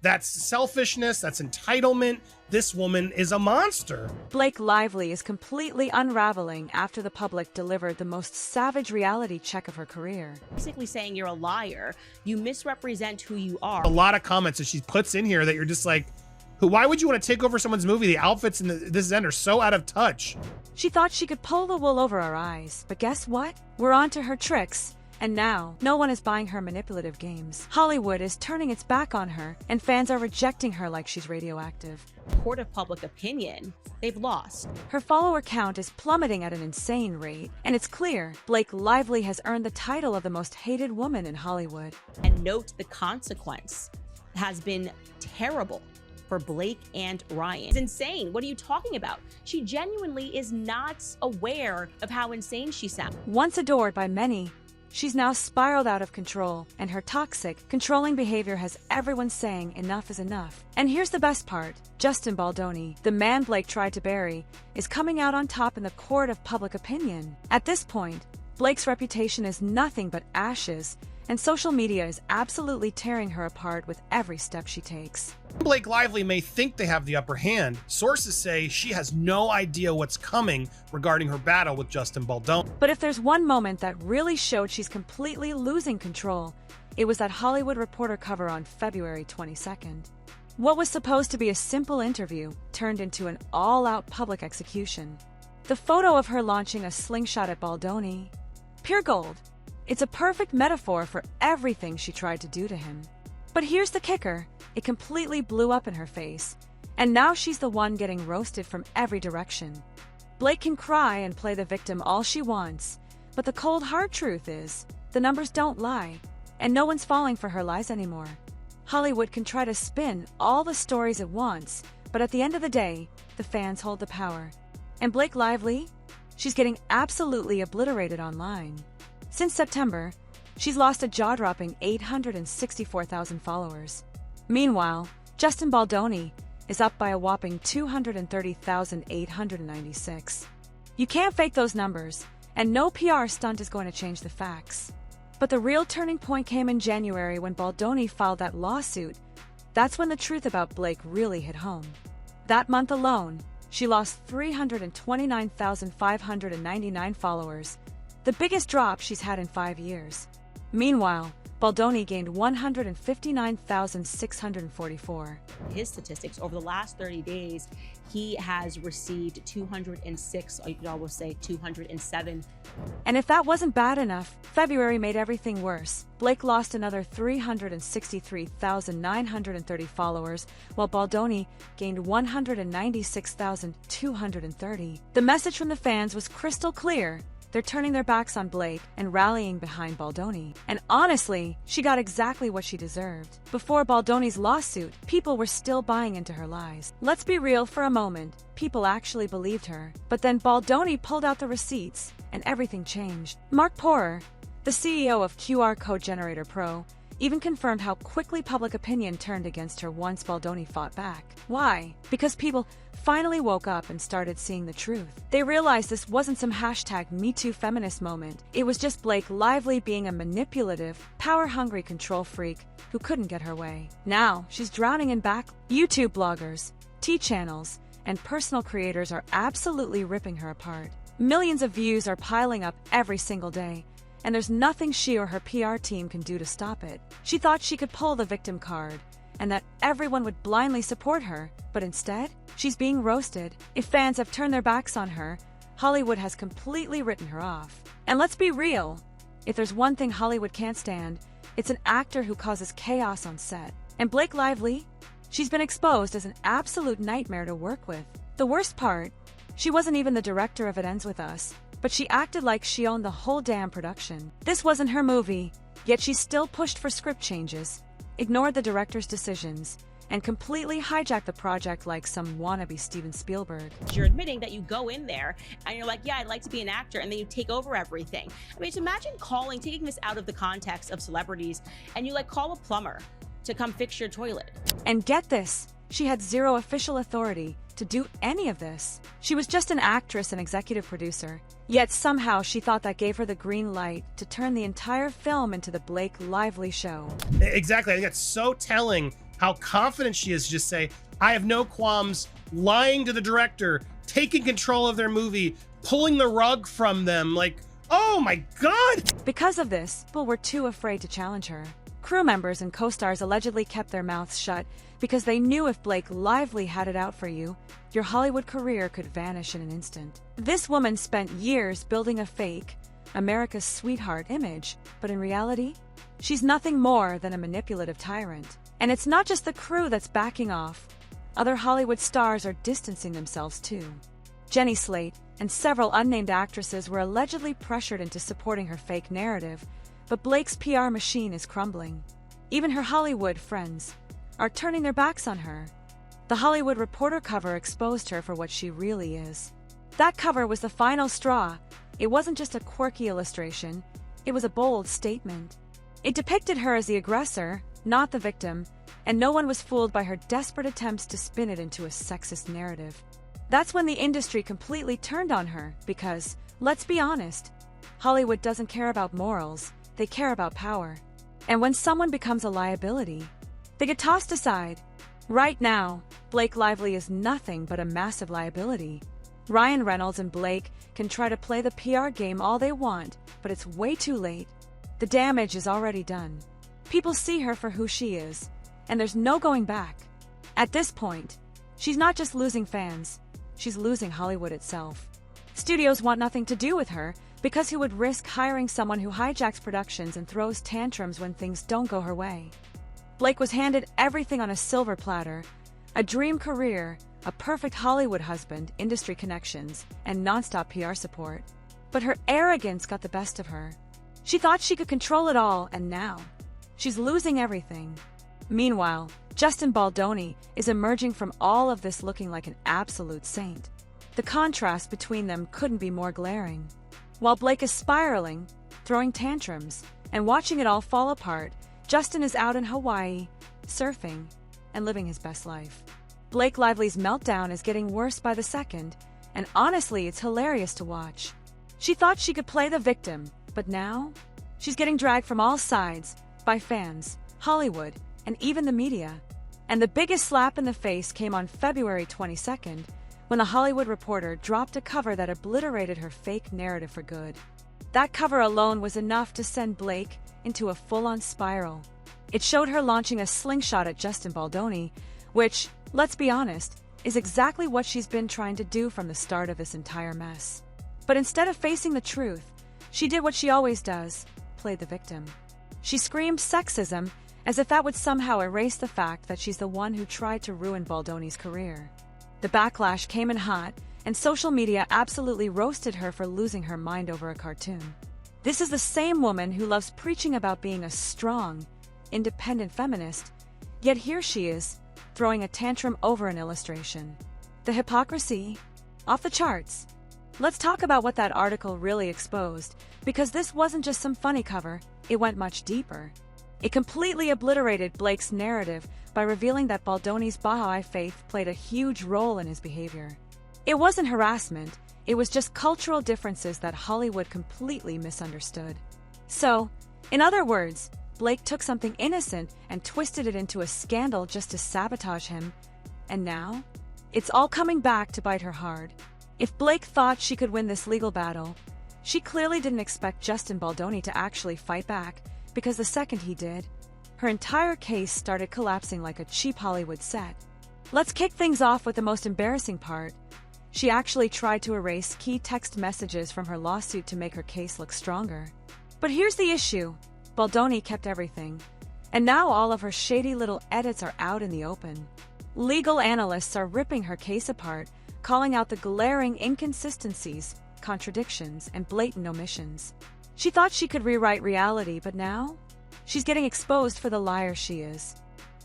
That's selfishness. That's entitlement. This woman is a monster. Blake Lively is completely unraveling after the public delivered the most savage reality check of her career. Basically saying you're a liar, you misrepresent who you are. A lot of comments that she puts in here that you're just like, why would you want to take over someone's movie? The outfits in this end are so out of touch. She thought she could pull the wool over our eyes, but guess what? We're on to her tricks. And now, no one is buying her manipulative games. Hollywood is turning its back on her, and fans are rejecting her like she's radioactive. Court of public opinion, they've lost. Her follower count is plummeting at an insane rate, and it's clear Blake Lively has earned the title of the most hated woman in Hollywood. And note the consequence has been terrible for Blake and Ryan. It's insane. What are you talking about? She genuinely is not aware of how insane she sounds. Once adored by many, she's now spiraled out of control, and her toxic, controlling behavior has everyone saying enough is enough. And here's the best part. Justin Baldoni, the man Blake tried to bury, is coming out on top in the court of public opinion. At this point, Blake's reputation is nothing but ashes, and social media is absolutely tearing her apart with every step she takes. Blake Lively may think they have the upper hand. Sources say she has no idea what's coming regarding her battle with Justin Baldoni. But if there's one moment that really showed she's completely losing control, it was that Hollywood Reporter cover on February 22nd. What was supposed to be a simple interview turned into an all-out public execution. The photo of her launching a slingshot at Baldoni. Pure gold. It's a perfect metaphor for everything she tried to do to him. But here's the kicker. It completely blew up in her face. And now she's the one getting roasted from every direction. Blake can cry and play the victim all she wants, but the cold hard truth is, the numbers don't lie, and no one's falling for her lies anymore. Hollywood can try to spin all the stories at once, but at the end of the day, the fans hold the power. And Blake Lively? She's getting absolutely obliterated online. Since September, she's lost a jaw-dropping 864,000 followers. Meanwhile, Justin Baldoni is up by a whopping 230,896. You can't fake those numbers, and no PR stunt is going to change the facts. But the real turning point came in January when Baldoni filed that lawsuit. That's when the truth about Blake really hit home. That month alone, she lost 329,599 followers, the biggest drop she's had in 5 years. Meanwhile, Baldoni gained 159,644. His statistics over the last 30 days, he has received 206, or you could almost say 207. And if that wasn't bad enough, February made everything worse. Blake lost another 363,930 followers, while Baldoni gained 196,230. The message from the fans was crystal clear. They're turning their backs on Blake and rallying behind Baldoni. And honestly, she got exactly what she deserved. Before Baldoni's lawsuit, people were still buying into her lies. Let's be real for a moment. People actually believed her. But then Baldoni pulled out the receipts, and everything changed. Mark Porer, the CEO of QR Code Generator Pro, even confirmed how quickly public opinion turned against her once Baldoni fought back. Why? Because people finally woke up and started seeing the truth. They realized this wasn't some #MeToo feminist moment. It was just Blake Lively being a manipulative, power-hungry control freak who couldn't get her way. Now, she's drowning in back. YouTube bloggers, T-channels, and personal creators are absolutely ripping her apart. Millions of views are piling up every single day, and there's nothing she or her PR team can do to stop it. She thought she could pull the victim card, and that everyone would blindly support her, but instead, she's being roasted. If fans have turned their backs on her, Hollywood has completely written her off. And let's be real, if there's one thing Hollywood can't stand, it's an actor who causes chaos on set. And Blake Lively? She's been exposed as an absolute nightmare to work with. The worst part, she wasn't even the director of It Ends With Us, but she acted like she owned the whole damn production. This wasn't her movie, yet she still pushed for script changes, ignored the director's decisions, and completely hijacked the project like some wannabe Steven Spielberg. You're admitting that you go in there and you're like, yeah, I'd like to be an actor, and then you take over everything. I mean, just imagine taking this out of the context of celebrities, and you call a plumber to come fix your toilet. And get this, she had zero official authority to do any of this. She was just an actress and executive producer, yet somehow she thought that gave her the green light to turn the entire film into the Blake Lively show. Exactly. I think it's so telling how confident she is to just say, I have no qualms lying to the director, taking control of their movie, pulling the rug from them. Like, oh my God. Because of this, people were too afraid to challenge her. Crew members and co-stars allegedly kept their mouths shut because they knew if Blake Lively had it out for you, your Hollywood career could vanish in an instant. This woman spent years building a fake, America's sweetheart image, but in reality, she's nothing more than a manipulative tyrant. And it's not just the crew that's backing off. Other Hollywood stars are distancing themselves too. Jenny Slate and several unnamed actresses were allegedly pressured into supporting her fake narrative, but Blake's PR machine is crumbling. Even her Hollywood friends are turning their backs on her. The Hollywood Reporter cover exposed her for what she really is. That cover was the final straw. It wasn't just a quirky illustration, it was a bold statement. It depicted her as the aggressor, not the victim, and no one was fooled by her desperate attempts to spin it into a sexist narrative. That's when the industry completely turned on her because, let's be honest, Hollywood doesn't care about morals, they care about power. And when someone becomes a liability, they get tossed aside. Right now, Blake Lively is nothing but a massive liability. Ryan Reynolds and Blake can try to play the PR game all they want, but it's way too late. The damage is already done. People see her for who she is, and there's no going back. At this point, she's not just losing fans, she's losing Hollywood itself. Studios want nothing to do with her because who would risk hiring someone who hijacks productions and throws tantrums when things don't go her way? Blake was handed everything on a silver platter, a dream career, a perfect Hollywood husband, industry connections, and nonstop PR support. But her arrogance got the best of her. She thought she could control it all, and now she's losing everything. Meanwhile, Justin Baldoni is emerging from all of this looking like an absolute saint. The contrast between them couldn't be more glaring. While Blake is spiraling, throwing tantrums, and watching it all fall apart, Justin is out in Hawaii, surfing, and living his best life. Blake Lively's meltdown is getting worse by the second, and honestly, it's hilarious to watch. She thought she could play the victim, but now, she's getting dragged from all sides, by fans, Hollywood, and even the media. And the biggest slap in the face came on February 22nd, when the Hollywood Reporter dropped a cover that obliterated her fake narrative for good. That cover alone was enough to send Blake into a full-on spiral. It showed her launching a slingshot at Justin Baldoni, which, let's be honest, is exactly what she's been trying to do from the start of this entire mess. But instead of facing the truth, she did what she always does, play the victim. She screamed sexism as if that would somehow erase the fact that she's the one who tried to ruin Baldoni's career. The backlash came in hot, and social media absolutely roasted her for losing her mind over a cartoon. This is the same woman who loves preaching about being a strong, independent feminist, yet here she is, throwing a tantrum over an illustration. The hypocrisy? Off the charts. Let's talk about what that article really exposed, because this wasn't just some funny cover, it went much deeper. It completely obliterated Blake's narrative by revealing that Baldoni's Baha'i faith played a huge role in his behavior. It wasn't harassment, it was just cultural differences that Hollywood completely misunderstood. So, in other words, Blake took something innocent and twisted it into a scandal just to sabotage him. And now, it's all coming back to bite her hard. If Blake thought she could win this legal battle, she clearly didn't expect Justin Baldoni to actually fight back, because the second he did, her entire case started collapsing like a cheap Hollywood set. Let's kick things off with the most embarrassing part. She actually tried to erase key text messages from her lawsuit to make her case look stronger. But here's the issue. Baldoni kept everything, and now all of her shady little edits are out in the open. Legal analysts are ripping her case apart, calling out the glaring inconsistencies, contradictions, and blatant omissions. She thought she could rewrite reality, but now she's getting exposed for the liar she is.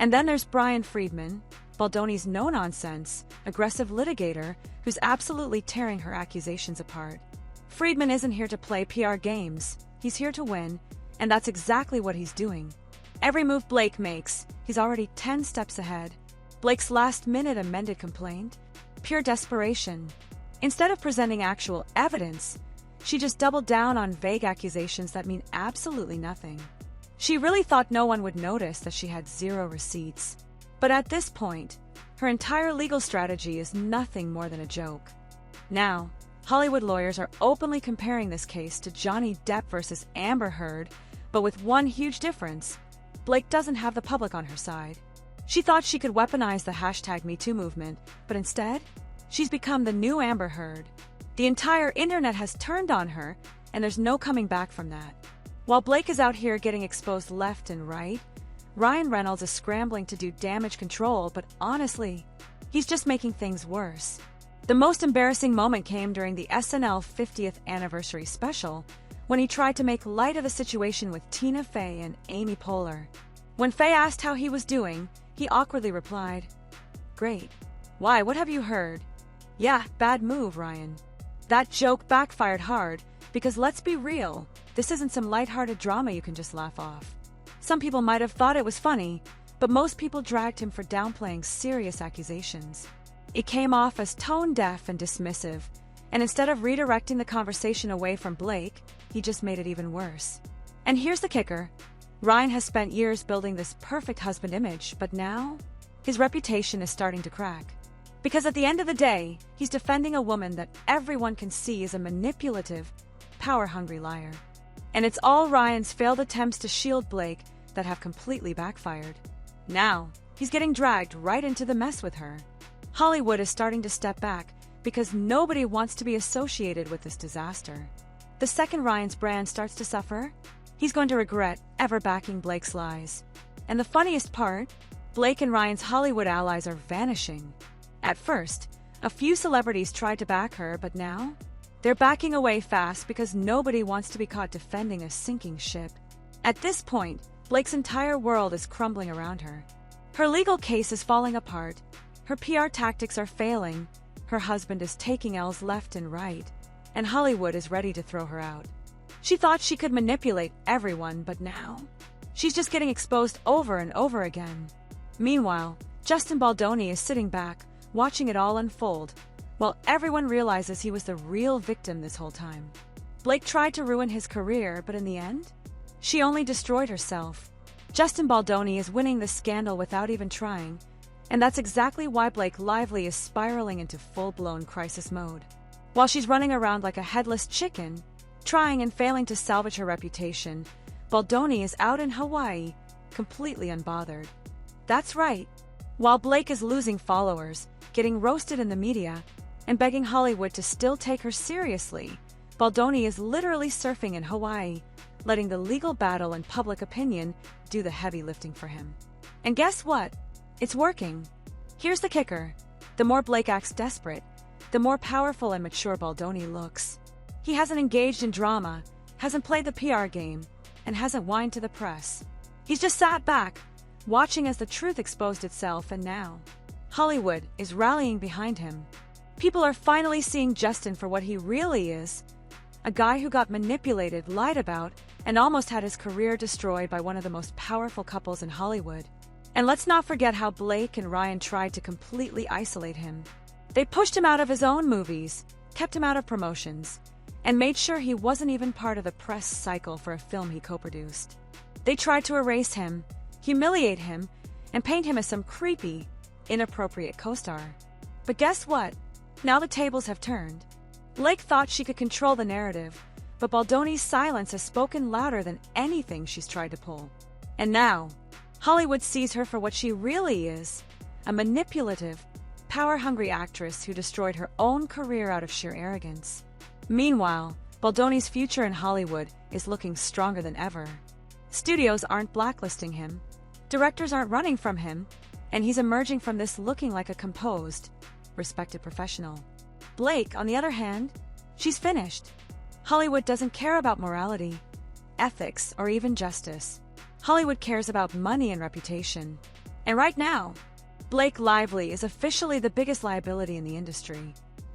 And then there's Brian Friedman, Baldoni's no-nonsense, aggressive litigator who's absolutely tearing her accusations apart. Friedman isn't here to play PR games, he's here to win, and that's exactly what he's doing. Every move Blake makes, he's already 10 steps ahead. Blake's last-minute amended complaint? Pure desperation. Instead of presenting actual evidence, she just doubled down on vague accusations that mean absolutely nothing. She really thought no one would notice that she had 0 receipts. But at this point, her entire legal strategy is nothing more than a joke. Now, Hollywood lawyers are openly comparing this case to Johnny Depp versus Amber Heard, but with one huge difference. Blake doesn't have the public on her side. She thought she could weaponize the #MeToo movement, but instead, she's become the new Amber Heard. The entire internet has turned on her, and there's no coming back from that. While Blake is out here getting exposed left and right, Ryan Reynolds is scrambling to do damage control, but honestly, he's just making things worse. The most embarrassing moment came during the SNL 50th anniversary special, when he tried to make light of the situation with Tina Fey and Amy Poehler. When Fey asked how he was doing, he awkwardly replied, "Great. Why, what have you heard?" "Yeah, bad move, Ryan." That joke backfired hard, because let's be real, this isn't some lighthearted drama you can just laugh off. Some people might have thought it was funny, but most people dragged him for downplaying serious accusations. It came off as tone-deaf and dismissive, and instead of redirecting the conversation away from Blake, he just made it even worse. And here's the kicker. Ryan has spent years building this perfect husband image, but now, his reputation is starting to crack. Because at the end of the day, he's defending a woman that everyone can see is a manipulative, power-hungry liar. And it's all Ryan's failed attempts to shield Blake that have completely backfired. Now, he's getting dragged right into the mess with her. Hollywood is starting to step back because nobody wants to be associated with this disaster. The second Ryan's brand starts to suffer, he's going to regret ever backing Blake's lies. And the funniest part, Blake and Ryan's Hollywood allies are vanishing. At first, a few celebrities tried to back her, but now, they're backing away fast because nobody wants to be caught defending a sinking ship. At this point, Blake's entire world is crumbling around her. Her legal case is falling apart, her PR tactics are failing, her husband is taking L's left and right, and Hollywood is ready to throw her out. She thought she could manipulate everyone, but now, she's just getting exposed over and over again. Meanwhile, Justin Baldoni is sitting back, watching it all unfold, while everyone realizes he was the real victim this whole time. Blake tried to ruin his career, but in the end, she only destroyed herself. Justin Baldoni is winning the scandal without even trying, and that's exactly why Blake Lively is spiraling into full-blown crisis mode. While she's running around like a headless chicken, trying and failing to salvage her reputation, Baldoni is out in Hawaii, completely unbothered. That's right. While Blake is losing followers, getting roasted in the media, and begging Hollywood to still take her seriously, Baldoni is literally surfing in Hawaii, letting the legal battle and public opinion do the heavy lifting for him. And guess what? It's working. Here's the kicker. The more Blake acts desperate, the more powerful and mature Baldoni looks. He hasn't engaged in drama, hasn't played the PR game, and hasn't whined to the press. He's just sat back, watching as the truth exposed itself, and now, Hollywood is rallying behind him. People are finally seeing Justin for what he really is, a guy who got manipulated, lied about, and almost had his career destroyed by one of the most powerful couples in Hollywood. And let's not forget how Blake and Ryan tried to completely isolate him. They pushed him out of his own movies, kept him out of promotions, and made sure he wasn't even part of the press cycle for a film he co-produced. They tried to erase him, humiliate him, and paint him as some creepy, inappropriate co-star. But guess what? Now the tables have turned. Blake thought she could control the narrative, but Baldoni's silence has spoken louder than anything she's tried to pull. And now, Hollywood sees her for what she really is, a manipulative, power-hungry actress who destroyed her own career out of sheer arrogance. Meanwhile, Baldoni's future in Hollywood is looking stronger than ever. Studios aren't blacklisting him, directors aren't running from him, and he's emerging from this looking like a composed, respected professional. Blake, on the other hand, she's finished. Hollywood doesn't care about morality, ethics, or even justice. Hollywood cares about money and reputation. And right now, Blake Lively is officially the biggest liability in the industry.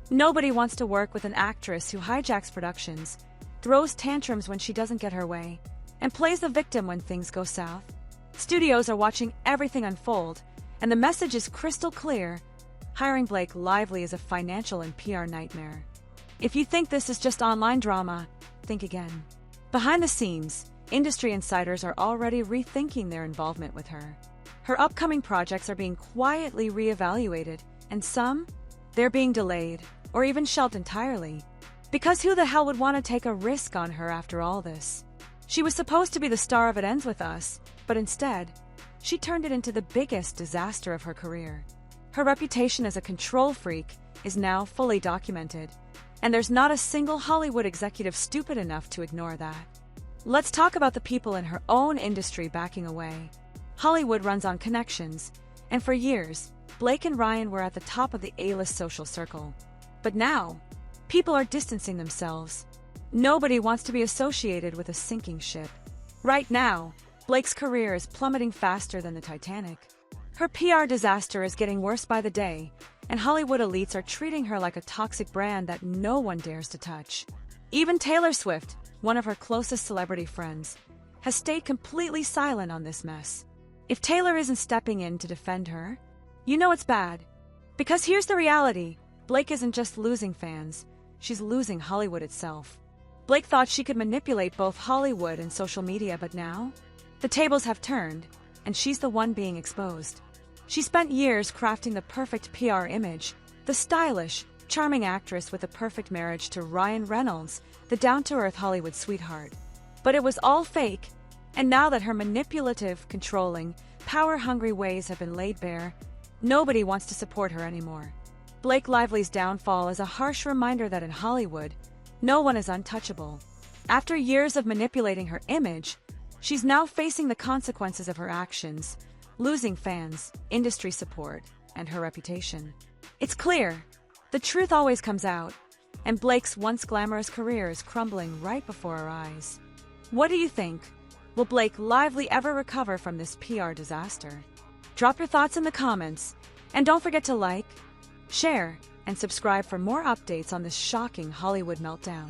Nobody wants to work with an actress who hijacks productions, throws tantrums when she doesn't get her way, and plays the victim when things go south. Studios are watching everything unfold, and the message is crystal clear. Hiring Blake Lively is a financial and PR nightmare. If you think this is just online drama, think again. Behind the scenes, industry insiders are already rethinking their involvement with her. Her upcoming projects are being quietly reevaluated, and some, they're being delayed or even shelved entirely. Because who the hell would want to take a risk on her after all this? She was supposed to be the star of It Ends With Us, but instead, she turned it into the biggest disaster of her career. Her reputation as a control freak is now fully documented, and there's not a single Hollywood executive stupid enough to ignore that. Let's talk about the people in her own industry backing away. Hollywood runs on connections, and for years, Blake and Ryan were at the top of the A-list social circle. But now, people are distancing themselves. Nobody wants to be associated with a sinking ship. Right now, Blake's career is plummeting faster than the Titanic. Her PR disaster is getting worse by the day, and Hollywood elites are treating her like a toxic brand that no one dares to touch. Even Taylor Swift, one of her closest celebrity friends, has stayed completely silent on this mess. If Taylor isn't stepping in to defend her, you know it's bad. Because here's the reality, Blake isn't just losing fans, she's losing Hollywood itself. Blake thought she could manipulate both Hollywood and social media, but now, the tables have turned, and she's the one being exposed. She spent years crafting the perfect PR image, the stylish, charming actress with a perfect marriage to Ryan Reynolds, the down-to-earth Hollywood sweetheart. But it was all fake, and now that her manipulative, controlling, power-hungry ways have been laid bare, nobody wants to support her anymore. Blake Lively's downfall is a harsh reminder that in Hollywood, no one is untouchable. After years of manipulating her image, she's now facing the consequences of her actions, losing fans, industry support, and her reputation. It's clear, the truth always comes out, and Blake's once glamorous career is crumbling right before our eyes. What do you think? Will Blake Lively ever recover from this PR disaster? Drop your thoughts in the comments, and don't forget to like, share, and subscribe for more updates on this shocking Hollywood meltdown.